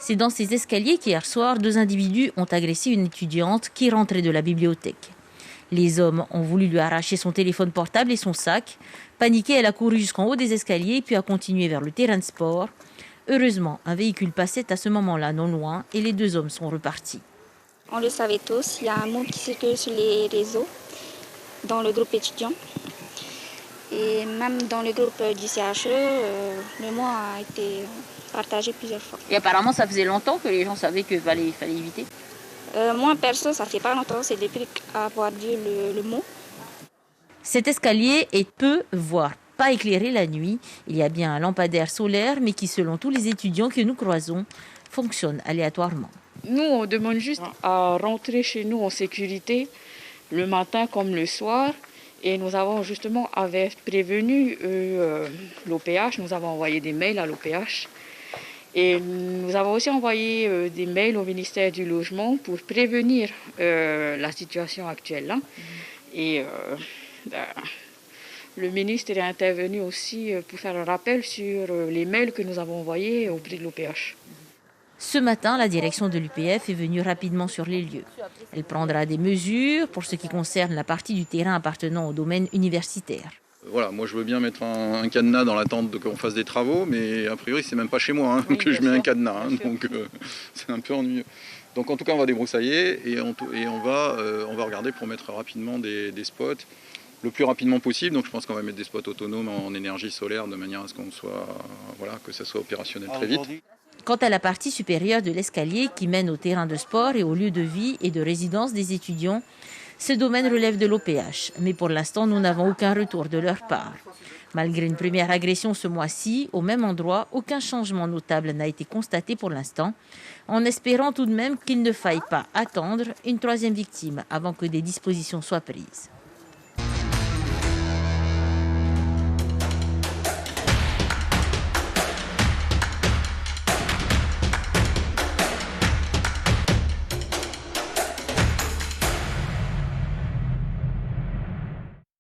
C'est dans ces escaliers qu'hier soir, 2 individus ont agressé une étudiante qui rentrait de la bibliothèque. Les hommes ont voulu lui arracher son téléphone portable et son sac. Paniquée, elle a couru jusqu'en haut des escaliers puis a continué vers le terrain de sport. Heureusement, un véhicule passait à ce moment-là non loin et les 2 hommes sont repartis. On le savait tous, il y a un mot qui circule sur les réseaux, dans le groupe étudiant. Et même dans le groupe du CHE, le mot a été partagé plusieurs fois. Et apparemment, ça faisait longtemps que les gens savaient qu'il fallait éviter. Moi, perso, ça fait pas longtemps, c'est depuis avoir dit le mot. Cet escalier est peu, voire pas éclairé la nuit. Il y a bien un lampadaire solaire, mais qui, selon tous les étudiants que nous croisons, fonctionne aléatoirement. Nous, on demande juste à rentrer chez nous en sécurité, le matin comme le soir. Et nous avons justement prévenu l'OPH, nous avons envoyé des mails à l'OPH. Et nous avons aussi envoyé des mails au ministère du Logement pour prévenir la situation actuelle. Hein. Et le ministre est intervenu aussi pour faire un rappel sur les mails que nous avons envoyés auprès de l'OPH. Ce matin, la direction de l'UPF est venue rapidement sur les lieux. Elle prendra des mesures pour ce qui concerne la partie du terrain appartenant au domaine universitaire. Voilà, moi je veux bien mettre un cadenas dans l'attente qu'on fasse des travaux, mais a priori c'est même pas chez moi que je mets un cadenas, donc c'est un peu ennuyeux. Donc en tout cas on va débroussailler et on va regarder pour mettre rapidement des spots, le plus rapidement possible. Donc je pense qu'on va mettre des spots autonomes en énergie solaire de manière à ce que ça soit opérationnel très vite. Quant à la partie supérieure de l'escalier qui mène au terrain de sport et au lieu de vie et de résidence des étudiants, ce domaine relève de l'OPH. Mais pour l'instant, nous n'avons aucun retour de leur part. Malgré une première agression ce mois-ci, au même endroit, aucun changement notable n'a été constaté pour l'instant, en espérant tout de même qu'il ne faille pas attendre une 3e victime avant que des dispositions soient prises.